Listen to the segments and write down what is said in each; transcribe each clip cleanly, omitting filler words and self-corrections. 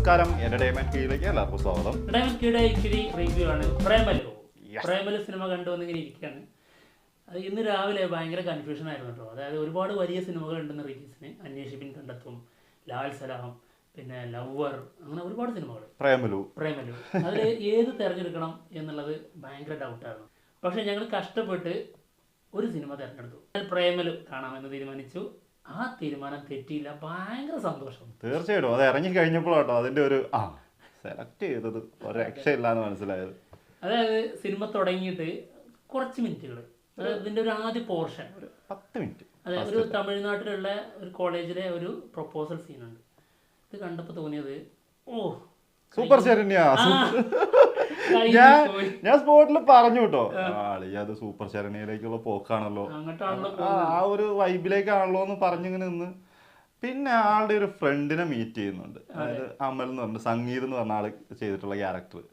നമസ്കാരം, എന്റർടൈൻമെന്റ് കീഴിലേക്ക് എല്ലാവർക്കും സ്വാഗതം. എന്റർടൈൻമെന്റ് കീഴിലെ ഇച്ചിരി റിവ്യൂ ആണ് പ്രേമലു സിനിമ കണ്ടുവന്നിങ്ങനെ ഇരിക്കുകയാണ്. അത് ഇന്ന് രാവിലെ ഭയങ്കര കൺഫ്യൂഷൻ ആയിരുന്നു കേട്ടോ. അതായത് ഒരുപാട് വലിയ സിനിമകൾ ഉണ്ടെന്ന് റിലീസിന്. അന്വേഷിപ്പിൻ കണ്ടെത്തും, ലാൽ സലാം, പിന്നെ ലവർ, അങ്ങനെ ഒരുപാട് സിനിമകൾ. പ്രേമലു അതിൽ ഏത് തിരഞ്ഞെടുക്കണം എന്നുള്ളത് ഭയങ്കര ഡൗട്ടായിരുന്നു. പക്ഷെ ഞങ്ങൾ കഷ്ടപ്പെട്ട് ഒരു സിനിമ തിരഞ്ഞെടുത്തു. പ്രേമലു കാണാമെന്ന് തീരുമാനിച്ചു. ആ തീരുമാനം തെറ്റിയില്ല. ഭയങ്കര സന്തോഷം. തീർച്ചയായിട്ടും അത് ഇറങ്ങി കഴിഞ്ഞപ്പോഴാട്ടോ അതിന്റെ ഒരു സെലക്ട് ചെയ്തത് ഒരു രക്ഷയില്ല എന്ന് മനസ്സിലായത്. അതായത് സിനിമ തുടങ്ങിയിട്ട് കുറച്ച് മിനിറ്റുകൾ, ഇതിന്റെ ഒരു ആദ്യ പോർഷൻ ഒരു 10 മിനിറ്റ്, അതായത് ഒരു തമിഴ്നാട്ടിലുള്ള ഒരു കോളേജിലെ ഒരു പ്രൊപ്പോസൽ സീനുണ്ട്. ഇത് കണ്ടപ്പോൾ തോന്നിയത് സൂപ്പർ ശരണ്യ. ഞാൻ സ്പോട്ടിൽ പറഞ്ഞു കേട്ടോ, അത് സൂപ്പർ ശരണ്യയിലേക്കുള്ള പോക്കാണല്ലോ, ആ ഒരു വൈബിലേക്കാണല്ലോ എന്ന് പറഞ്ഞിങ്ങനെ നിന്ന്. പിന്നെ ആളുടെ ഒരു ഫ്രണ്ടിനെ മീറ്റ് ചെയ്യുന്നുണ്ട്. അതായത് അമൽ എന്ന് പറഞ്ഞ സംഗീത് എന്ന് പറഞ്ഞ ആള് ചെയ്തിട്ടുള്ള ക്യാരക്ടർ.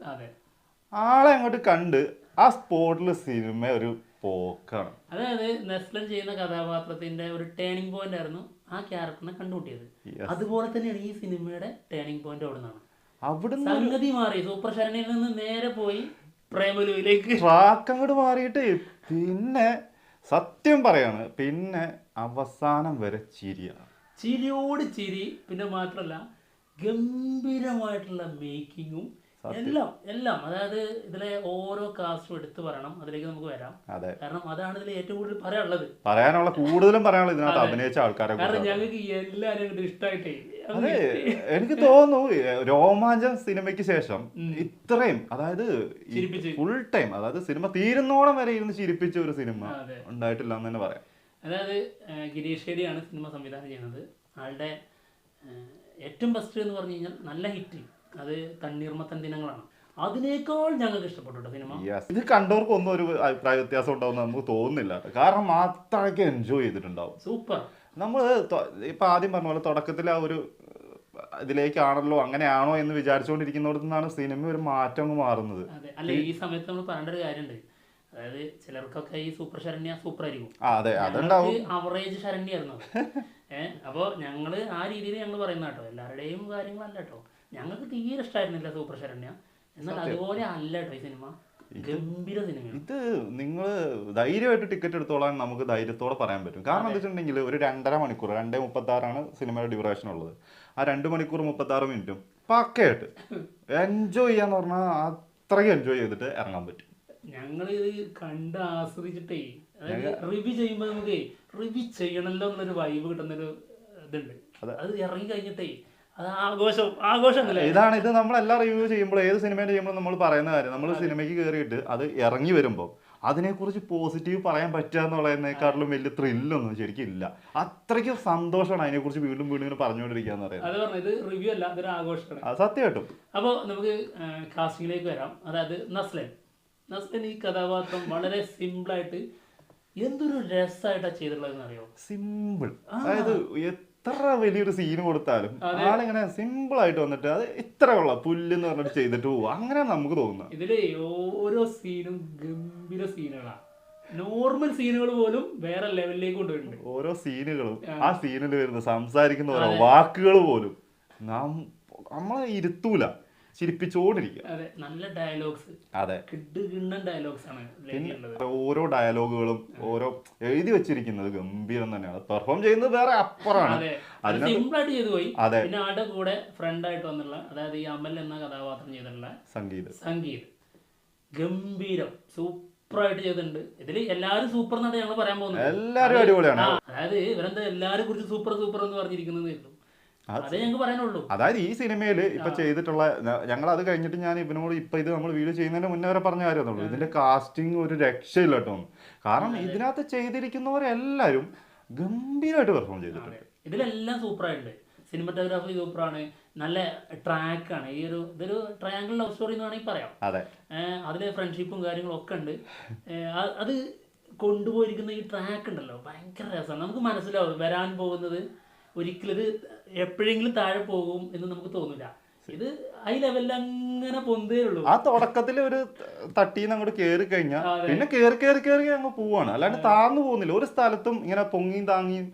ആളെ അങ്ങോട്ട് കണ്ട് ആ സ്പോട്ടിൽ സിനിമ ഒരു പോക്കാണ്. അതായത് നെസ്ലൻ ചെയ്യുന്ന കഥാപാത്രത്തിന്റെ ഒരു ടേണിംഗ് പോയിന്റ് ആയിരുന്നു ആ ക്യാരക്ടറിനെ കണ്ടുകൂട്ടിയത്. അതുപോലെ തന്നെയാണ് ഈ സിനിമയുടെ ടേണിംഗ് പോയിന്റ് അവിടെ നിന്നാണ്. സംഗതി മാറി. സൂപ്പർ ശരണ്യയിൽ നിന്ന് നേരെ പോയി പ്രേമലുവിലേക്ക് ട്രാക്ക് അങ്ങോട്ട് മാറിയിട്ട് പിന്നെ സത്യം പറയാണ്, പിന്നെ അവസാനം വരെ ചിരിയോട് ചിരി. പിന്നെ മാത്രല്ല ഗംഭീരമായിട്ടുള്ള മേക്കിങ്ങും എല്ലാം. അതായത് ഇതിലെ ഓരോ കാസ്റ്റും എടുത്തു പറയണം. അതിലേക്ക് നമുക്ക് വരാം. കാരണം അതാണ് ഇതിൽ ഏറ്റവും കൂടുതൽ കൂടുതലും പറയാനുള്ളത് ഇതിനകത്ത് അഭിനയിച്ച ആൾക്കാരെ. കാരണം ഞങ്ങൾക്ക് എല്ലാവരും ഇഷ്ടമായിട്ടേ. എനിക്ക് തോന്നുന്നു രോമാഞ്ചം സിനിമയ്ക്ക് ശേഷം ഇത്രയും, അതായത് ഫുൾ ടൈം, അതായത് സിനിമ തീരുന്നോളം വരെ ഇരുന്ന് ചിരിപ്പിച്ച ഒരു സിനിമ ഉണ്ടായിട്ടില്ല എന്ന് തന്നെ പറയാം. അതായത് ഗിരീഷ് ഷെഡിയാണ് സിനിമ സംവിധാനം ചെയ്യുന്നത്. ആളുടെ ഏറ്റവും ബെസ്റ്റ് എന്ന് പറഞ്ഞു കഴിഞ്ഞാൽ നല്ല ഹിറ്റ് അത് തണ്ണീർമത്തൻ ദിനങ്ങളാണ്. അതിനേക്കാൾ ഞങ്ങൾക്ക് ഇഷ്ടപ്പെട്ടു സിനിമ. ഇത് കണ്ടവർക്കൊന്നും ഒരു അഭിപ്രായ വ്യത്യാസം ഉണ്ടാവും നമുക്ക് തോന്നുന്നില്ല. കാരണം അത്രയ്ക്ക് എൻജോയ് ചെയ്തിട്ടുണ്ടാവും. സൂപ്പർ. നമ്മൾ ഇപ്പൊ ആദ്യം പറഞ്ഞ പോലെ തുടക്കത്തിൽ ആ ഒരു ഇതിലേക്കാണല്ലോ, അങ്ങനെയാണോ എന്ന് വിചാരിച്ചുകൊണ്ടിരിക്കുന്നിടത്തു നിന്നാണ് സിനിമ ഒരു മാറ്റം മാറുന്നത്. അല്ല, ഈ സമയത്ത് നമ്മൾ പറയേണ്ട ഒരു കാര്യമുണ്ട്. അതായത് ചിലർക്കൊക്കെ ഈ സൂപ്പർ ശരണ്യ സൂപ്പർ ആയിരിക്കും. അവറേജ് ശരണ്യായിരുന്നു. അപ്പോൾ ഞങ്ങള് ആ രീതിയിൽ ഞങ്ങൾ പറയുന്ന കേട്ടോ, എല്ലാവരുടെയും കാര്യങ്ങളല്ല കേട്ടോ. ഞങ്ങൾക്ക് തീരെ ഇഷ്ടമായിരുന്നില്ല സൂപ്പർ ശരണ്യ. എന്നാൽ അതുപോലെ അല്ല കേട്ടോ ഈ സിനിമ. ഗംഭീര സിനിമയാണ്. ഇത് നിങ്ങൾ ധൈര്യമായിട്ട് ടിക്കറ്റ് എടുത്തോളാൻ നമുക്ക് ധൈര്യത്തോടെ പറയാൻ പറ്റും. കാരണം എന്താ വെച്ചിട്ടുണ്ടെങ്കിൽ ഒരു 2.5 മണിക്കൂർ, 2:36 സിനിമയുടെ ഡ്യൂറേഷൻ ഉള്ളത്. ആ 2 മണിക്കൂർ 36 മിനിറ്റും പക്കയായിട്ട് എൻജോയ് ചെയ്യാന്ന് പറഞ്ഞാൽ അത്രയ്ക്ക് എൻജോയ് ചെയ്തിട്ട് ഇറങ്ങാൻ പറ്റും. ഞങ്ങളിത് കണ്ട് ആസ്വദിച്ചിട്ടേ, അതായത് റിവ്യൂ ചെയ്യുമ്പോൾ നമുക്ക് റിവ്യൂ ചെയ്യണമല്ലോ എന്നൊരു വൈബ് കിട്ടുന്നൊരു ഇതുണ്ട്. അത് ഇറങ്ങി കഴിഞ്ഞിട്ടേ ഇതാണ് ഇത് നമ്മളെല്ലാം റിവ്യൂ ചെയ്യുമ്പോൾ, ഏത് സിനിമയുടെ ചെയ്യുമ്പോൾ നമ്മൾ പറയുന്ന കാര്യം, നമ്മൾ സിനിമയ്ക്ക് കയറിയിട്ട് അത് ഇറങ്ങി വരുമ്പോൾ അതിനെക്കുറിച്ച് പോസിറ്റീവ് പറയാൻ പറ്റുക എന്നുള്ളതിനേക്കാളും വലിയ ത്രില്ലൊന്നും ശരിക്കും ഇല്ല. അത്രയ്ക്ക് സന്തോഷമാണ് അതിനെക്കുറിച്ച് വീണ്ടും ഇങ്ങനെ പറഞ്ഞുകൊണ്ടിരിക്കുക എന്ന് പറയുന്നത്. ഇത് റിവ്യൂ അല്ല, അതൊരു ആഘോഷമാണ്. സത്യമായിട്ടും. അപ്പോൾ നമുക്ക് കാസ്റ്റിംഗിലേക്ക് വരാം. അതായത് നസ്ലൻ ഈ കഥാപാത്രം വളരെ സിമ്പിളായിട്ട് എന്തൊരു രസമായിട്ടാണ് ചെയ്തിട്ടുള്ളതെന്ന് അറിയോ? സിമ്പിൾ. അതായത് എത്ര വലിയൊരു സീൻ കൊടുത്താലും ആളിങ്ങനെ സിമ്പിൾ ആയിട്ട് വന്നിട്ട് അത് ഇത്ര ഉള്ള പുല്ലെന്ന് പറഞ്ഞിട്ട് ചെയ്തിട്ട് പോവുക, അങ്ങനെ നമുക്ക് തോന്നുന്നു. ഇതിലെ ഓരോ സീനും ഗംഭീര സീനുകളാണ്. നോർമൽ സീനുകൾ പോലും വേറെ ലെവലിലേക്ക് കൊണ്ടുപോയിട്ടുണ്ട്. ഓരോ സീനുകളും ആ സീനിൽ വരുന്ന സംസാരിക്കുന്ന ഓരോ വാക്കുകൾ പോലും നമ്മളെ ഇരുത്തൂല, ചിരിപ്പിച്ചോണ്ടിരിക്കുക. നല്ല ഡയലോഗ്സ്. ഡയലോഗ്സ് ആണ്. ഓരോ ഡയലോഗുകളും ഓരോ എഴുതി വെച്ചിരിക്കുന്നത് ഗംഭീരം തന്നെയാണ്. പെർഫോം ചെയ്യുന്നത് വേറെ അപ്പുറമാണ്. സിമ്പിളായിട്ട് ചെയ്തു പോയി. പിന്നെ ആളുടെ കൂടെ ഫ്രണ്ട് ആയിട്ട് വന്നുള്ള, അതായത് ഈ അമൽ എന്ന കഥാപാത്രം ചെയ്തിട്ടുള്ള സംഗീത് ഗംഭീരം സൂപ്പറായിട്ട് ചെയ്തിട്ടുണ്ട്. ഇതില് എല്ലാരും സൂപ്പർ എന്നാണ് ഞങ്ങൾ പറയാൻ പോകുന്നത്. എല്ലാരും അടിപൊളിയാണ്. അതായത് ഇവരെന്താ എല്ലാരെ കുറിച്ച് സൂപ്പർ എന്ന് പറഞ്ഞിരിക്കുന്നത്. അതേ ഞങ്ങൾക്ക് പറയാനുള്ളൂ. അതായത് ഈ സിനിമയിൽ ഇപ്പൊ ചെയ്തിട്ടുള്ള, ഞങ്ങൾ അത് കഴിഞ്ഞിട്ട് ഞാൻ ഇവനോട് ഇപ്പൊ ഇത് നമ്മൾ വീഡിയോ ചെയ്യുന്നതിന് മുന്നേ വരെ പറഞ്ഞ കാര്യമൊന്നുള്ളൂ, ഇതിന്റെ കാസ്റ്റിംഗ് ഒരു രക്ഷയില്ല കേട്ടോ. കാരണം ഇതിനകത്ത് ചെയ്തിരിക്കുന്നവരെല്ലാരും ഗംഭീരമായിട്ട് പെർഫോം ചെയ്തിട്ടുണ്ട്. ഇതിലെല്ലാം സൂപ്പറായിട്ടുണ്ട്. സിനിമറ്റോഗ്രാഫി സൂപ്പറാണ്. നല്ല ട്രാക്കാണ്. ഇതൊരു ട്രയാങ്കിൾ ലവ് സ്റ്റോറി എന്ന് വേണമെങ്കിൽ പറയാം. അതില് ഫ്രണ്ട്ഷിപ്പും കാര്യങ്ങളും ഒക്കെ ഉണ്ട്. അത് കൊണ്ടുപോയിരിക്കുന്ന ഈ ട്രാക്ക് ഉണ്ടല്ലോ, ഭയങ്കര രസമാണ്. നമുക്ക് മനസ്സിലാവും വരാൻ പോകുന്നത് ഒരിക്കലും ഇത് എപ്പോഴെങ്കിലും താഴെ പോകും എന്ന് നമുക്ക് തോന്നില്ല. ഇത് ഹൈ ലെവലിൽ അങ്ങനെ പൊന്തേ ഉള്ളൂ. ആ തുടക്കത്തിൽ ഒരു തട്ടീന്ന് അങ്ങോട്ട് കയറി കഴിഞ്ഞാൽ പിന്നെ കേറി അങ്ങ് പോവാണ്. അല്ലാണ്ട് താന്നു പോകുന്നില്ല. ഒരു സ്ഥലത്തും ഇങ്ങനെ പൊങ്ങിയും താങ്ങിയും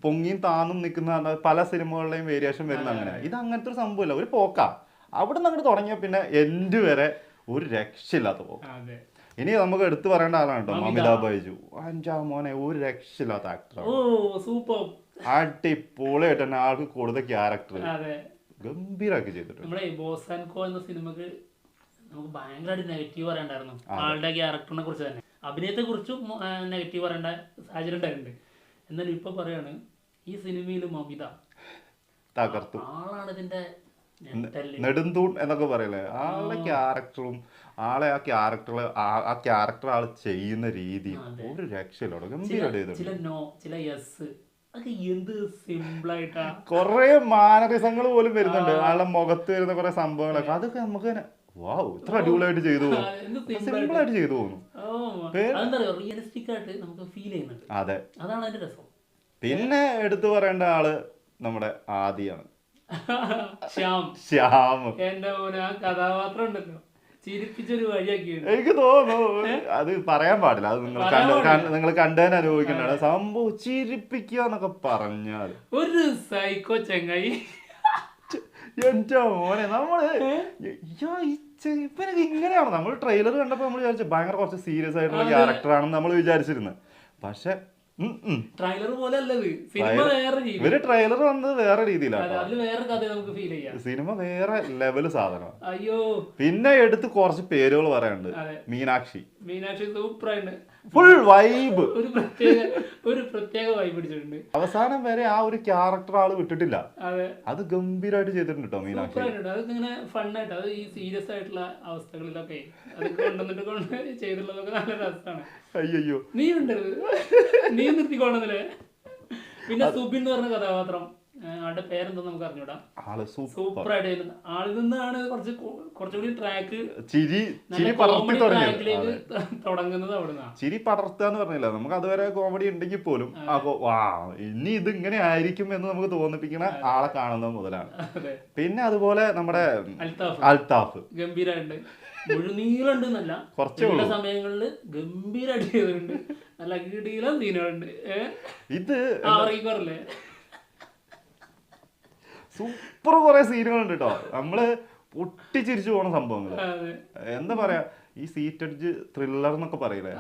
പൊങ്ങിയും താന്നും നിൽക്കുന്ന പല സിനിമകളുടെയും വേരിയേഷൻ വരുന്ന അങ്ങനെ. ഇത് അങ്ങനത്തെ ഒരു സംഭവമില്ല, ഒരു പോക്കാ. അവിടെ നിന്ന് അങ്ങോട്ട് തുടങ്ങിയ പിന്നെ എൻഡ് വരെ ഒരു രക്ഷയില്ലാത്ത പോക്ക്. ഇനി നമുക്ക് എടുത്തു പറയേണ്ട ആളാണ് കേട്ടോ മമിത ബൈജു. അഞ്ചാം മോനെ ഒരു രക്ഷയില്ലാത്ത ആക്ടറാണ്. അടിപൊളിയായിട്ട് തന്നെ ആൾക്ക് കൊടുത്ത ക്യാരക്ടർ ഗംഭീരമാക്കി ചെയ്തിട്ടുണ്ട്. നമ്മളെ ബോസാൻകോ എന്ന സിനിമക്ക് നമുക്ക് ഭയങ്കരമായിട്ട് നെഗറ്റീവ് പറയണ്ടായിരുന്നു ആളുടെ ക്യാരക്ടറിനെ കുറിച്ച് തന്നെ. അഭിനയത്തെ കുറിച്ചും നെഗറ്റീവ് പറയേണ്ട സാഹചര്യം ഉണ്ടായിട്ടുണ്ട്. എന്നാൽ ഇപ്പൊ പറയാണ് ഈ സിനിമയിൽ മമിത തകർത്തു. ആളാണ് ഇതിന്റെ നെടുന്തൂൺ എന്നൊക്കെ പറയല്ലേ, ആളുടെ ക്യാരക്ടറും ആ ക്യാരക്ടർ ആള് ചെയ്യുന്ന രീതി ഒരു രക്ഷയില്ല. ഗംഭീരമായിട്ട് ചില നോ ചില യെസ് അതൊക്കെ എന്ത് സിമ്പിൾ ആയിട്ടാ. കൊറേ മാനറിസങ്ങൾ പോലും വരുന്നുണ്ട് ആളുടെ മുഖത്ത് വരുന്ന കുറെ സംഭവങ്ങളൊക്കെ. അതൊക്കെ നമുക്ക് വാവ് ഇത്ര അടിപൊളിയായിട്ട് ചെയ്തു പോകും, സിമ്പിൾ ആയിട്ട് ചെയ്തു പോകുന്നു. റിയലിസ്റ്റിക് ആയിട്ട് നമുക്ക് ഫീൽ ചെയ്യുന്നുണ്ട്. അതെ, അതാണ് അതിന്റെ രസം. പിന്നെ എടുത്തു പറയേണ്ട ആള് നമ്മുടെ ആദിയാണ്. ശ്യാം എന്റെ മോനെ ആ കഥാപാത്രം ഉണ്ടല്ലോ ചിരിപ്പിച്ചൊരു വഴിയാക്കി. എനിക്ക് തോന്നുന്നു അത് പറയാൻ പാടില്ല, അത് നിങ്ങൾ കണ്ടതിന് അനുഭവിക്കേണ്ടതാണ്. സംഭവം ചിരിപ്പിക്കുക എന്നൊക്കെ പറഞ്ഞാൽ ഒരു സൈക്കോ ചെങ്ങായി. എന്റെ മോനെ നമ്മള് ഇപ്പൊ ഇങ്ങനെയാണ്. നമ്മൾ ട്രെയിലർ കണ്ടപ്പോ നമ്മൾ വിചാരിച്ചു ഭയങ്കര കുറച്ച് സീരിയസ് ആയിട്ടുള്ള ക്യാരക്ടർ ആണെന്ന് നമ്മൾ വിചാരിച്ചിരുന്നത്. പക്ഷെ ട്രെയിലർ പോലെ അല്ലത്, സിനിമ വേറെ രീതി. ഇവര് ട്രെയിലർ വന്നത് വേറെ രീതിയിലാണ്, വേറെ കഥ നമുക്ക് ഫീൽ ചെയ്യാം. സിനിമ വേറെ ലെവല് സാധനം. അയ്യോ, പിന്നെ എടുത്ത് കുറച്ച് പേരുകൾ പറയാനുണ്ട്. മീനാക്ഷി സൂപ്പറായിട്ട് ഫുൾ വൈബ്, ഒരു പ്രത്യേക വൈബ് പിടിച്ചിട്ടുണ്ട്. അവസാനം വരെ ആ ഒരു ക്യാരക്ടർ ആള് വിട്ടിട്ടില്ല. അത് ഗംഭീരമായിട്ട് ചെയ്തിട്ടുണ്ട് കേട്ടോ മീനാക്ഷി. അതൊക്കെ ഇങ്ങനെ ഫണ്ണായിട്ട്, അത് ഈ സീരിയസ് ആയിട്ടുള്ള അവസ്ഥകളിലൊക്കെ അതൊക്കെ കൊണ്ടുവന്നിട്ട് കൊണ്ട് ചെയ്തിട്ടുള്ളതൊക്കെ നല്ല രസമാണ്. അയ്യോ, നീ ഉണ്ടത്, നീ നിർത്തിക്കൊള്ളുന്നില്ലേ. പിന്നെ സുബിൻ എന്ന് പറഞ്ഞ കഥാപാത്രം, ആളുടെ പേരെന്തോ നമുക്ക് അറിഞ്ഞൂടാ. സൂപ്പറായിട്ട് ആളിൽ നിന്നാണ് കുറച്ചുകൂടി ട്രാക്ക് തുടങ്ങുന്നത്. അവിടുന്ന് ചിരി പടർത്താന്ന് പറഞ്ഞില്ല, നമുക്ക് അതുവരെ കോമഡി ഉണ്ടെങ്കിൽ പോലും ഇനി ഇത് ഇങ്ങനെ ആയിരിക്കും എന്ന് നമുക്ക് തോന്നിപ്പിക്കുന്ന ആളെ കാണുന്നത് മുതലാണ്. പിന്നെ അതുപോലെ നമ്മുടെ അൽത്താഫ് ഗംഭീരമായിട്ട് മുഴുനീളുണ്ട് എന്നല്ല, കുറച്ചുള്ള സമയങ്ങളില് ഗംഭീരമായിട്ട് ചെയ്തിട്ടുണ്ട്. നല്ല കിടിലം സീനുകളുണ്ട്. ഇത് അറിയിക്കാറില്ലേ, സൂപ്പർ കുറെ സീനുകളുണ്ട് കേട്ടോ. നമ്മള് പൊട്ടിച്ചിരിച്ചു പോണ സംഭവങ്ങള്. എന്താ പറയാ, ഈ സീറ്റഡ്ജ് ത്രില്ലർ എന്നൊക്കെ പറയില്ലേ,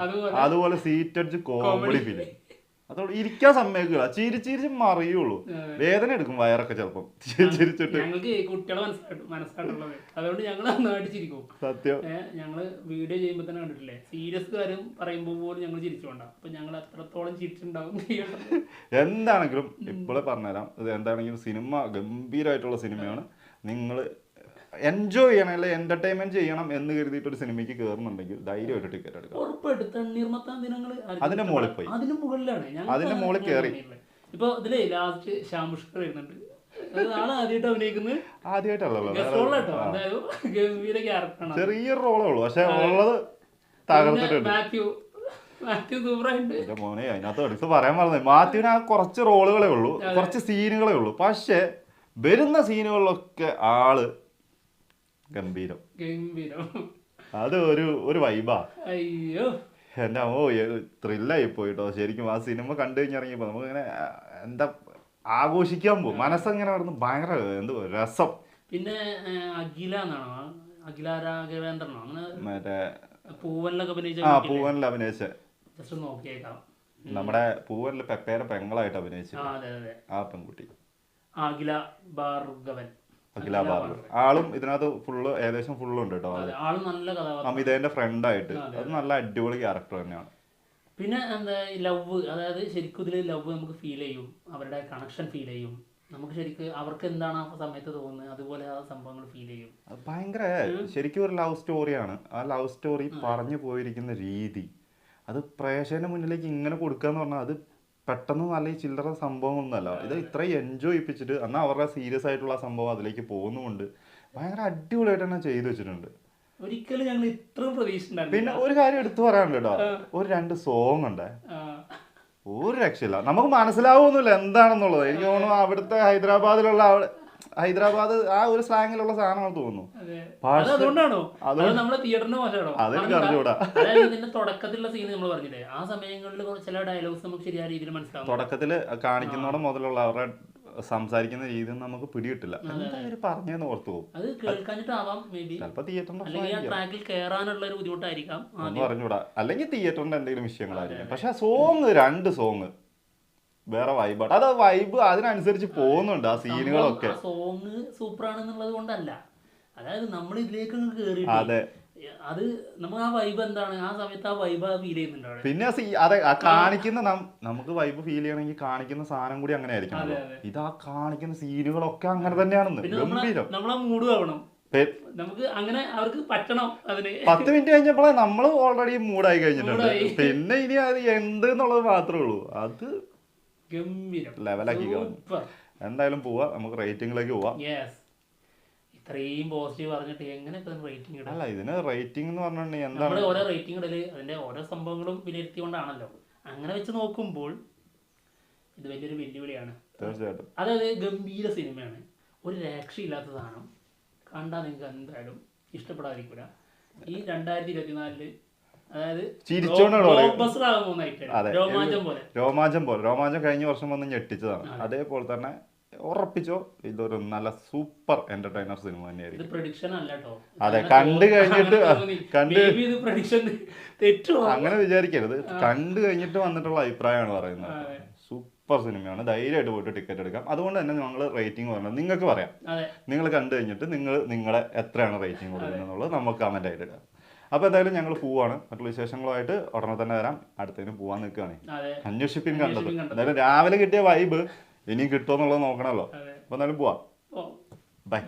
അതുപോലെ സീറ്റഡ്ജ് കോമഡി ഫിലിം. അതോടെ ഇരിക്കാൻ സമ്മതിക്കുക, ചിരിച്ചിരിച്ച് മറിയുള്ളൂ. വേദന എടുക്കും വയറൊക്കെ ചിലപ്പം ചിരിച്ചിട്ട്. ഞങ്ങൾക്ക് കുട്ടികളെ മനസ്സിലായിട്ടുള്ളത്, അതുകൊണ്ട് ഞങ്ങൾ നന്നായിട്ട് ചിരിക്കും. സത്യം, ഞങ്ങള് വീഡിയോ ചെയ്യുമ്പോ തന്നെ കണ്ടിട്ടില്ലേ, സീരിയസ് കാര്യം പറയുമ്പോൾ പോലും ഞങ്ങൾ ചിരിച്ചുകൊണ്ടാവും. അപ്പൊ ഞങ്ങൾ എത്രത്തോളം ചിരിച്ചിട്ടുണ്ടാവും. എന്താണെങ്കിലും ഇപ്പോഴേ പറഞ്ഞുതരാം, ഇത് എന്താണെങ്കിലും സിനിമ ഗംഭീരമായിട്ടുള്ള സിനിമയാണ്. നിങ്ങൾ എൻജോയ് ചെയ്യണം, അല്ലെ എന്റർടൈൻമെന്റ് ചെയ്യണം എന്ന് കരുതിയിട്ട് ഒരു സിനിമയ്ക്ക് കയറുന്നുണ്ടെങ്കിൽ ധൈര്യമായിട്ട് ടിക്കറ്റ് എടുക്കാം. അതിന്റെ മുകളിൽ പോയി, അതിന്റെ മുകളിൽ കയറി. ഇപ്പൊ ഇതിലേ ലാസ്റ്റ് ശ്യാമുഷ്കർ വരുന്നുണ്ട്. ആദ്യമായിട്ട് അഭിനയിക്കുന്നത്, ആദ്യമായിട്ടല്ലോ, ഗംഭീര ക്യാരക്ടറാണ്. ചെറിയൊരു റോളേ ഉള്ളൂ, പക്ഷെ ഉള്ളത് തകർത്തിട്ടുണ്ട്. മോനെ അതിനകത്ത് എടുത്ത് പറയാൻ പറഞ്ഞത്, മാത്യുവിന് ആ കുറച്ച് റോളുകളേ ഉള്ളൂ, കുറച്ച് സീനുകളേ ഉള്ളൂ. പക്ഷെ വരുന്ന സീനുകളിലൊക്കെ ആള് ഗംഭീരം. അത് ഒരു വൈബാ. അയ്യോ എന്റെ ത്രില്ലായി പോയിട്ടോ ശരിക്കും. ആ സിനിമ കണ്ടു കഴിഞ്ഞിറങ്ങിയപ്പോ നമുക്ക് ഇങ്ങനെ എന്താ ആഘോഷിക്കാൻ പോകും, മനസ്സങ്ങനെ വരുന്നു. ഭയങ്കര എന്തോ രസം. പിന്നെ അഖില എന്നാണോ, അഖില രാഘവേന്ദ്രനോ, അങ്ങനെ മറ്റേ പൂവനിലൊക്കെ അഭിനയിച്ച നമ്മുടെ പൂവനില് പെപ്പയുടെ പെങ്ങളായിട്ട് അഭിനയിച്ചു ആ പെൺകുട്ടി അഖില ഭാർഗവൻ. ആളും ഇതിനകത്ത് ഫുള്ള് ഏകദേശം ഫുള്ളുണ്ട് കേട്ടോ. അമിതേന്റെ ഫ്രണ്ടായിട്ട് അത് നല്ല അടിപൊളി ക്യാരക്ടർ തന്നെയാണ്. പിന്നെ എന്താ ലവ്, അതായത് ശരിക്കും ഇതിൽ ലവ് നമുക്ക് ഫീൽ ചെയ്യും, അവരുടെ കണക്ഷൻ ഫീൽ ചെയ്യും. നമുക്ക് ശരിക്കും അവർക്ക് എന്താണ് ആ സമയത്ത് തോന്നുന്നത്, അതുപോലെ ആ സംഭവങ്ങൾ ഫീൽ ചെയ്യും. ഭയങ്കര ശരിക്കും ഒരു ലവ് സ്റ്റോറിയാണ്. ആ ലവ് സ്റ്റോറി പറഞ്ഞു പോയിരിക്കുന്ന രീതി, അത് പ്രേക്ഷകന്റെ മുന്നിലേക്ക് ഇങ്ങനെ കൊടുക്കാന്ന് പറഞ്ഞാൽ അത് പെട്ടെന്ന് നല്ല ചില്ലറ സംഭവമൊന്നുമല്ല. ഇത് ഇത്രയും എൻജോയ് ചെയ്യിപ്പിച്ചിട്ട് എന്നാൽ അവരുടെ സീരിയസ് ആയിട്ടുള്ള സംഭവം അതിലേക്ക് പോകുന്നുമുണ്ട്. ഭയങ്കര അടിപൊളിയായിട്ട് തന്നെ ചെയ്തു വെച്ചിട്ടുണ്ട്. ഒരിക്കലും ഞങ്ങൾ ഇത്രയും പ്രതീക്ഷ. പിന്നെ ഒരു കാര്യം എടുത്തു പറയാനുണ്ട് കേട്ടോ, ഒരു 2 സോങ് ഉണ്ട്, ഒരു രക്ഷയില്ല. നമുക്ക് മനസ്സിലാവുന്നില്ല എന്താണെന്നുള്ളത്. എനിക്ക് തോന്നുന്നു അവിടുത്തെ ഹൈദരാബാദിലുള്ള ഹൈദരാബാദ് ആ ഒരു സ്ലാങ്ങിലുള്ള സാധനമാണ് തോന്നുന്നു. അത് അതുകൊണ്ടാണോ അത് നമ്മളെ തിയേറ്ററിന് മോശമാണോ? അതെനിക്ക് അറിഞ്ഞൂടാ. അതായത് ഇതിന്റെ തുടക്കത്തിലുള്ള സീൻ നമ്മൾ പറഞ്ഞില്ലേ, ആ സമയങ്ങളിൽ ചില ഡയലോഗ്സ് നമുക്ക് ശരിയായ രീതിയിൽ മനസ്സിലാവും. തുടക്കത്തില് കാണിക്കുന്നതോടെ മുതലുള്ള അവരുടെ സംസാരിക്കുന്ന രീതി നമുക്ക് പിടികിട്ടില്ല. എന്താ പറഞ്ഞെന്ന് ഓർത്തു പോകും. അത് കേൾക്കാഞ്ഞിട്ടാവാം മേ ബി, ചിലപ്പോ തിയേറ്ററിന്റെ അല്ലെങ്കിൽ ആ ട്രാക്കിൽ കയറാനുള്ള ഒരു ബുദ്ധിമുട്ടായിരിക്കാം, പറഞ്ഞൂടാ, അല്ലെങ്കിൽ തിയേറ്ററിന്റെ എന്തെങ്കിലും വിഷയങ്ങളായിരിക്കും. പക്ഷെ രണ്ട് സോങ് വേറെ വൈബാണ്. അത് വൈബ് അതിനനുസരിച്ച് പോകുന്നുണ്ട്. ആ സീനുകളൊക്കെ സോങ് സൂപ്പർ ആണെന്നുള്ളത് കൊണ്ടല്ല, അതായത് നമ്മൾ ഇതിലേക്ക് കേറി അത് നമുക്ക് ആ വൈബ് എന്താണ്, ആ സമയത്ത് ആ വൈബ് ഫീൽ ചെയ്യുന്നുണ്ട്. പിന്നെ അതെ ആ കാണിക്കുന്ന നമുക്ക് വൈബ് ഫീൽ ചെയ്യണമെങ്കിൽ കാണിക്കുന്ന സാധനം കൂടി അങ്ങനെ ആയിരിക്കും. ഇത് ആ കാണിക്കുന്ന സീനുകളൊക്കെ അങ്ങനെ തന്നെയാണെന്ന്. നമ്മളെ മൂഡ് ആവണം, നമുക്ക് അങ്ങനെ അവർക്ക് പറ്റണം. അതിന് 10 മിനിറ്റ് കഴിഞ്ഞപ്പോഴേ നമ്മൾ ഓൾറെഡി മൂഡായി കഴിഞ്ഞിട്ടുണ്ട്. പിന്നെ ഇനി അത് എന്ത് എന്നുള്ളത് മാത്രമേ ഉള്ളൂ. അത് ഗംഭീരം ലെവലാക്കി കളഞ്ഞു. എന്തായാലും പോവാ, നമുക്ക് റേറ്റിംഗിലേക്ക് പോവാം. ഇത്രയും പോസിറ്റീവ് പറഞ്ഞിട്ട് എങ്ങനെ റേറ്റിംഗ് ഇടാം? അല്ല, ഇതിന് റേറ്റിംഗ് എന്ന് പറഞ്ഞിട്ടുണ്ടെങ്കിൽ എന്താണ് ഓരോ റേറ്റിംഗ് ഇടല് അതിന്റെ ഓരോ സംഭവങ്ങളും വിലയിരുത്തിക്കൊണ്ടാണല്ലോ. അങ്ങനെ വെച്ച് നോക്കുമ്പോൾ ഇത് വലിയൊരു വെല്ലുവിളിയാണ് തീർച്ചയായിട്ടും. അതായത് ഗംഭീര സിനിമയാണ്, ഒരു രക്ഷയില്ലാത്ത സാധനം, കണ്ടാൽ നിങ്ങൾക്ക് എന്തായാലും ഇഷ്ടപ്പെടാതിരിക്കില്ല. ഈ 2024 അതായത് രോമാഞ്ചം കഴിഞ്ഞ വർഷം വന്ന് ഞെട്ടിച്ചതാണ്. അതേപോലെ തന്നെ ഉറപ്പിച്ചോ ഇതൊരു നല്ല സൂപ്പർ എന്റർടൈനർ സിനിമ തന്നെയായിരിക്കും. അതെ, കണ്ടു കഴിഞ്ഞിട്ട് അങ്ങനെ വിചാരിക്കരുത്. കണ്ടു കഴിഞ്ഞിട്ട് വന്നിട്ടുള്ള അഭിപ്രായമാണ് പറയുന്നത്. സൂപ്പർ സിനിമയാണ്, ധൈര്യമായിട്ട് പോയിട്ട് ടിക്കറ്റ് എടുക്കാം. അതുകൊണ്ട് തന്നെ ഞങ്ങൾ റേറ്റിംഗ് പറഞ്ഞത് നിങ്ങൾക്ക് പറയാം. നിങ്ങൾ കണ്ടു കഴിഞ്ഞിട്ട് നിങ്ങളെ എത്രയാണ് റേറ്റിംഗ് കൊടുക്കുന്നത് എന്നുള്ളത് നമുക്ക് കമന്റ് ആയിട്ട് ഇടാം. അപ്പോൾ എന്തായാലും ഞങ്ങൾ പോവാണ്. മറ്റുള്ള വിശേഷങ്ങളുമായിട്ട് ഉടനെ തന്നെ വരാം. അടുത്തതിന് പോവാൻ നിൽക്കുകയാണ്. അന്വേഷിപ്പിൻ കണ്ടത് എന്തായാലും രാവിലെ കിട്ടിയ വൈബ് ഇനിയും കിട്ടുമോ എന്നുള്ളത് നോക്കണമല്ലോ. അപ്പോൾ എന്തായാലും പോവാം. ബൈ.